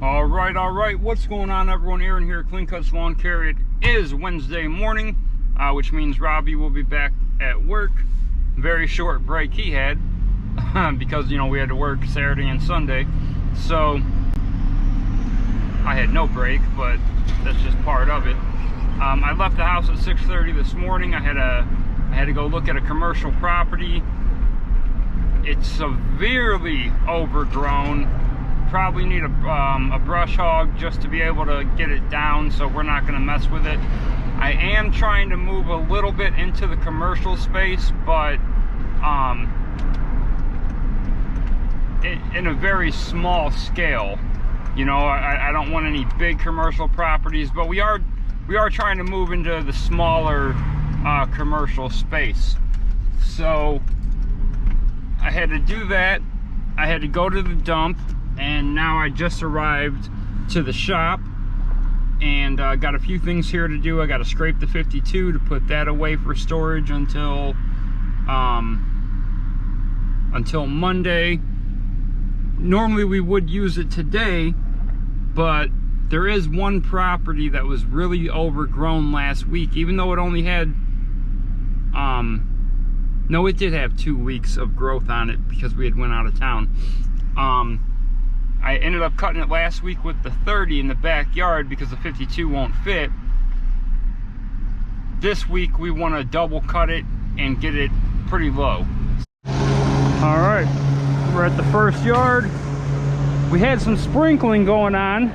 All right. What's going on, everyone? Aaron here, Clean Cuts Lawn Care. It is Wednesday morning, which means Robbie will be back at work. Very short break he had because, you know, we had to work Saturday and Sunday. So I had no break, but that's just part of it. I left the house at 6:30 this morning. I had to go look at a commercial property. It's severely overgrown. Probably need a brush hog just to be able to get it down, so we're not going to mess with it. I am trying to move a little bit into the commercial space, but in a very small scale. You know, I don't want any big commercial properties, but we are trying to move into the smaller commercial space. So I had to do that. I had to go to the dump, and now I just arrived to the shop and got a few things here to do. I got to scrape the 52 to put that away for storage until Monday. Normally we would use it today, but there is one property that was really overgrown last week, even though it only had no, it did have 2 weeks of growth on it because we had went out of town. I ended up cutting it last week with the 30 in the backyard because the 52 won't fit. This week we want to double cut it and get it pretty low. All right, we're at the first yard. We had some sprinkling going on.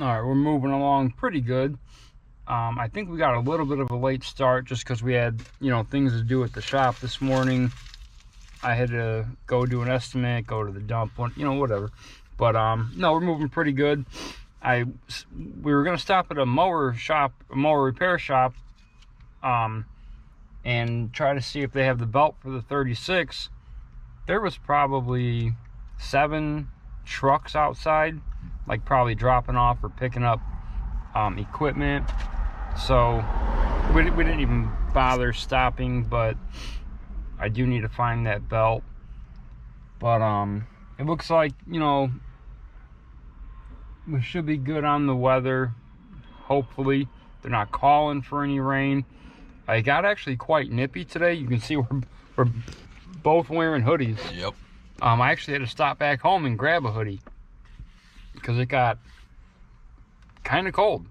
Alright, we're moving along pretty good. I think we got a little bit of a late start just because we had, you know, things to do at the shop this morning. I had to go do an estimate, go to the dump, you know, whatever. But no, we're moving pretty good. We were gonna stop at a mower repair shop, and try to see if they have the belt for the 36. There was probably 7 trucks outside, like probably dropping off or picking up equipment. So we didn't even bother stopping, but I do need to find that belt. But it looks like, you know, we should be good on the weather. Hopefully they're not calling for any rain. I got actually quite nippy today. You can see we're both wearing hoodies. Yep. I actually had to stop back home and grab a hoodie because it got kind of cold.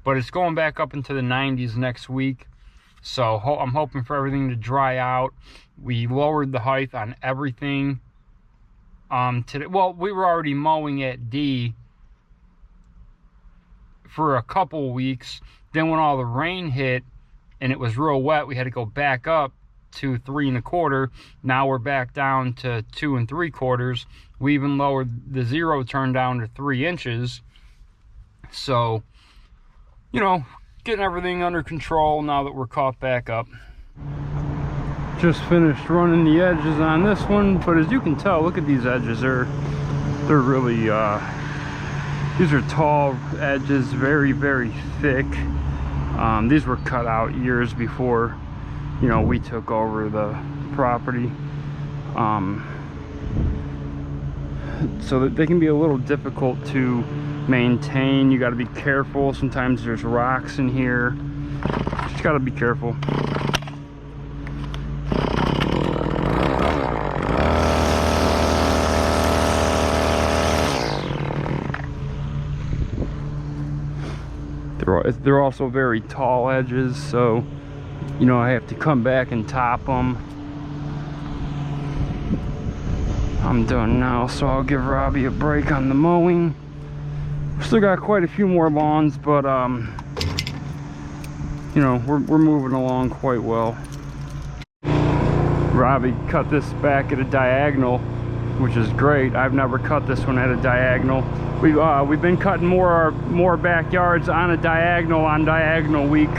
But it's going back up into the 90s next week. So I'm hoping for everything to dry out. We lowered the height on everything today. Well, we were already mowing at D for a couple weeks. Then when all the rain hit and it was real wet, we had to go back up to 3 1/4. Now we're back down to 2 3/4. We even lowered the zero turn down to 3 inches. So, you know, getting everything under control now that we're caught back up. Just finished running the edges on this one, but as you can tell, look at these edges. They're really these are tall edges, very, very thick. These were cut out years before, you know, we took over the property. So that they can be a little difficult to maintain. You got to be careful. Sometimes there's rocks in here. Just got to be careful. They're also very tall edges, so you know I have to come back and top them. I'm done now, so I'll give Robbie a break on the mowing. Still got quite a few more lawns, but you know, we're moving along quite well. Robbie cut this back at a diagonal, which is great. I've never cut this one at a diagonal. We've been cutting more backyards on a diagonal on diagonal week.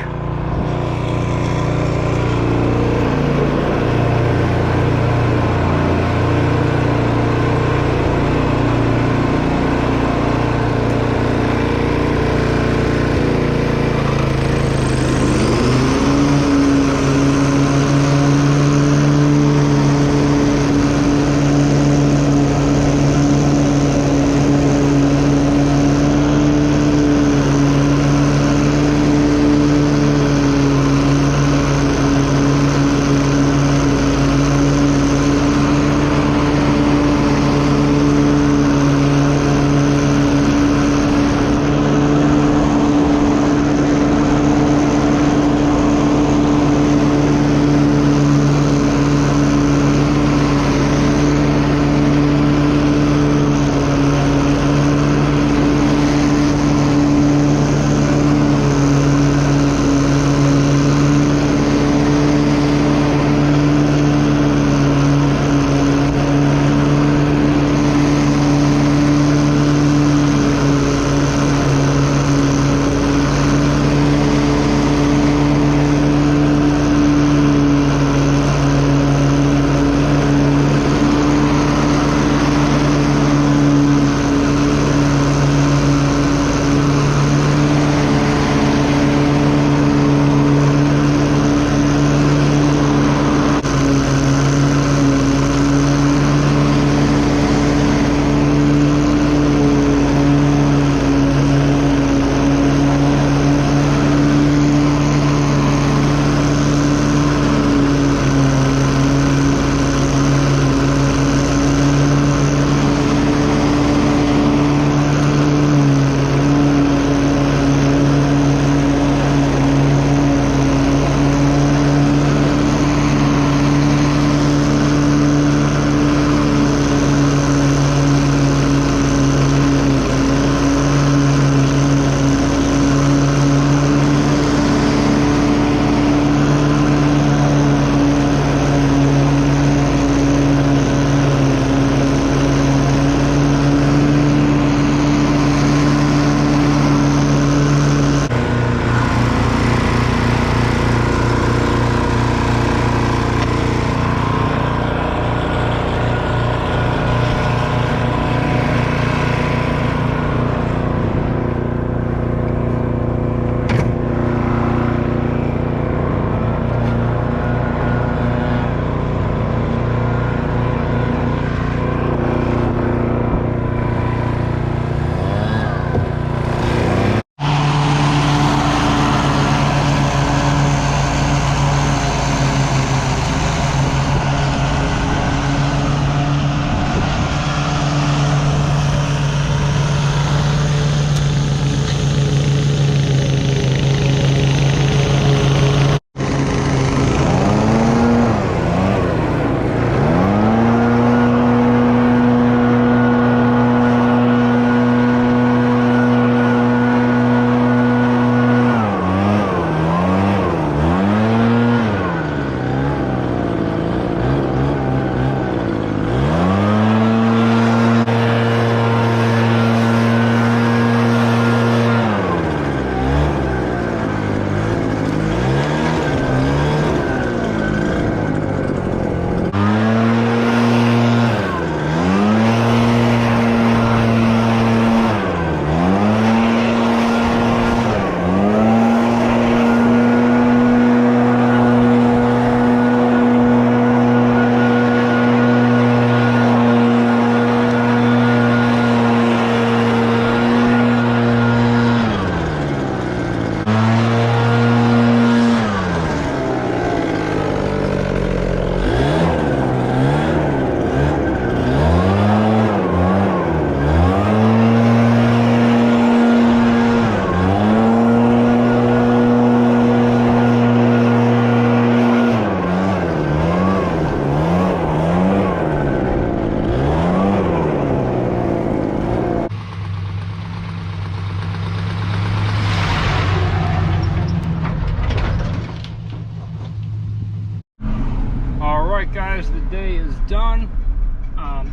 is done.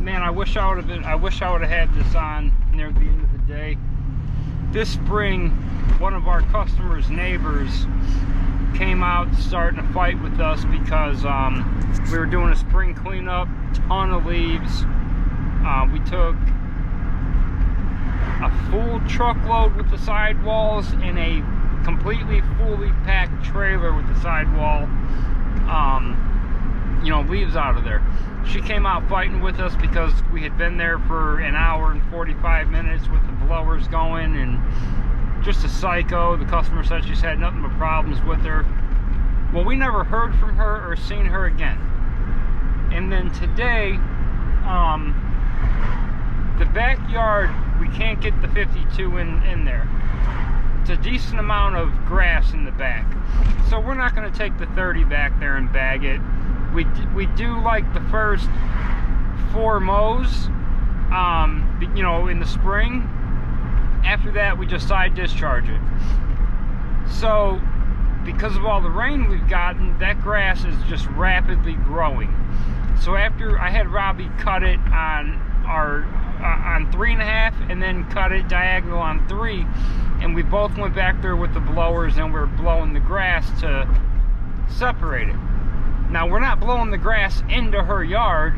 Man, I wish I would have had this on near the end of the day. This spring, one of our customers' neighbors came out starting to fight with us because we were doing a spring cleanup, ton of leaves. We took a full truckload with the sidewalls and a completely fully packed trailer with the sidewall, you know, leaves out of there. She came out fighting with us because we had been there for an hour and 45 minutes with the blowers going, and just a psycho. The customer said she's had nothing but problems with her. Well, we never heard from her or seen her again. And then today, the backyard, we can't get the 52 in there. It's a decent amount of grass in the back, so we're not going to take the 30 back there and bag it. We do like the first 4 mows, you know, in the spring. After that, we just side discharge it. So, because of all the rain we've gotten, that grass is just rapidly growing. So after I had Robbie cut it on our on 3.5 and then cut it diagonal on 3, and we both went back there with the blowers and we're blowing the grass to separate it. Now, we're not blowing the grass into her yard,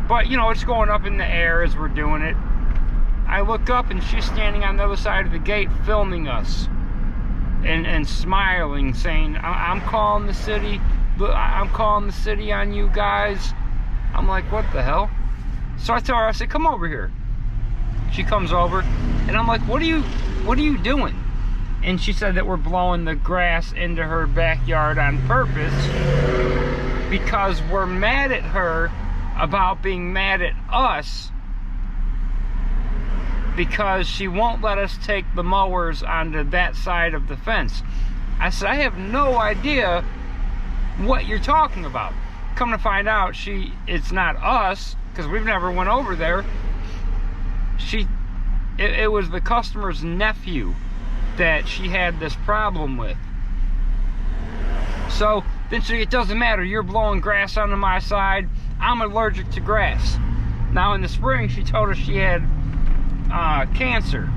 but you know, it's going up in the air as we're doing it. I look up and she's standing on the other side of the gate filming us and smiling, saying, I'm calling the city. I'm calling the city on you guys. I'm like, what the hell? So I tell her, I said, come over here. She comes over and I'm like, what are you doing? And she said that we're blowing the grass into her backyard on purpose because we're mad at her about being mad at us because she won't let us take the mowers onto that side of the fence. I said, I have no idea what you're talking about. Come to find out, it's not us, because we've never went over there. It was the customer's nephew that she had this problem with. So then she said, it doesn't matter, you're blowing grass onto my side, I'm allergic to grass. Now in the spring, she told us she had cancer.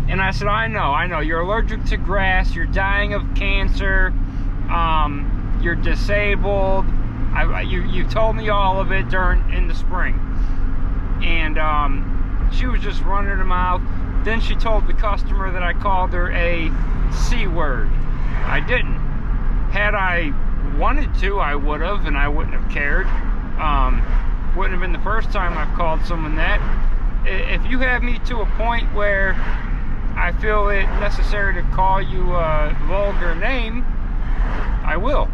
And I said, I know, you're allergic to grass, you're dying of cancer, you're disabled. You told me all of it in the spring. And she was just running her mouth. Then she told the customer that I called her a C word. I didn't. Had I wanted to, I would have, and I wouldn't have cared. Wouldn't have been the first time I've called someone that. If you have me to a point where I feel it necessary to call you a vulgar name, I will.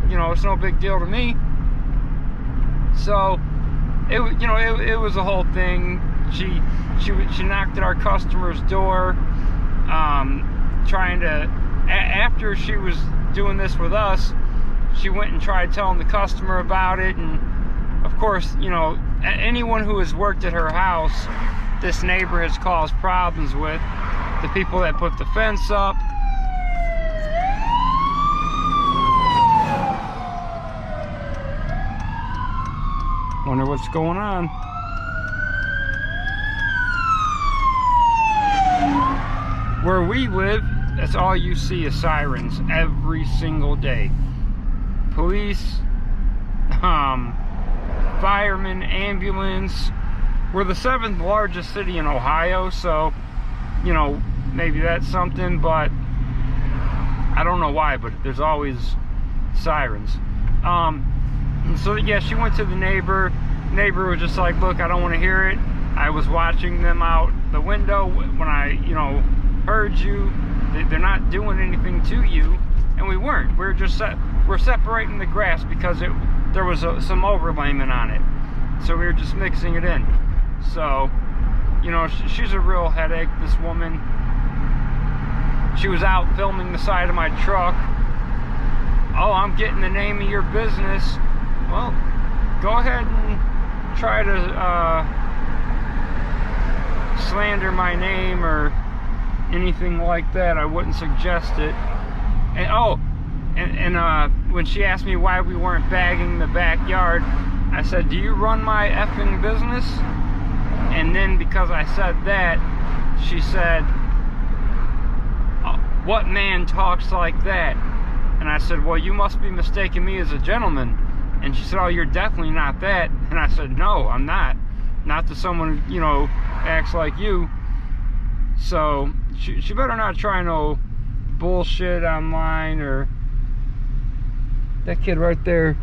You know, it's no big deal to me. So, it was a whole thing. She knocked at our customer's door, trying to. After she was doing this with us, she went and tried telling the customer about it, and of course, you know, anyone who has worked at her house, this neighbor has caused problems with. The people that put the fence up. Wonder what's going on. Where we live, that's all you see is sirens every single day. Police, firemen, ambulance. We're the 7th largest city in Ohio, so, you know, maybe that's something, but I don't know why, but there's always sirens. And so, yeah, she went to the neighbor. Neighbor was just like, look, I don't want to hear it. I was watching them out the window when I, you know, heard you. They're not doing anything to you. And we weren't. We're just we're separating the grass because there was some overlayment on it. So we were just mixing it in. So, you know, she's a real headache, this woman. She was out filming the side of my truck. Oh, I'm getting the name of your business. Well, go ahead and try to slander my name or anything like that. I wouldn't suggest it. And when she asked me why we weren't bagging the backyard, I said, do you run my effing business? And then because I said that, she said, what man talks like that? And I said, well, you must be mistaking me as a gentleman. And she said, oh, you're definitely not that. And I said, no, I'm not. Not to someone, you know, acts like you. So she better not try no bullshit online. Or that kid right there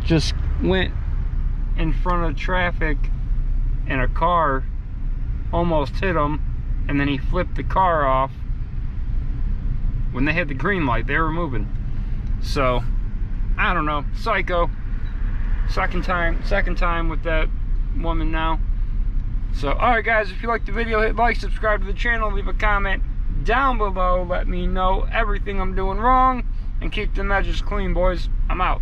just went in front of traffic and a car almost hit him, and then he flipped the car off when they had the green light. They were moving. So I don't know, psycho. Second time with that woman now. So alright guys, if you liked the video, hit like, subscribe to the channel, leave a comment down below, let me know everything I'm doing wrong, and keep the measures clean, boys. I'm out.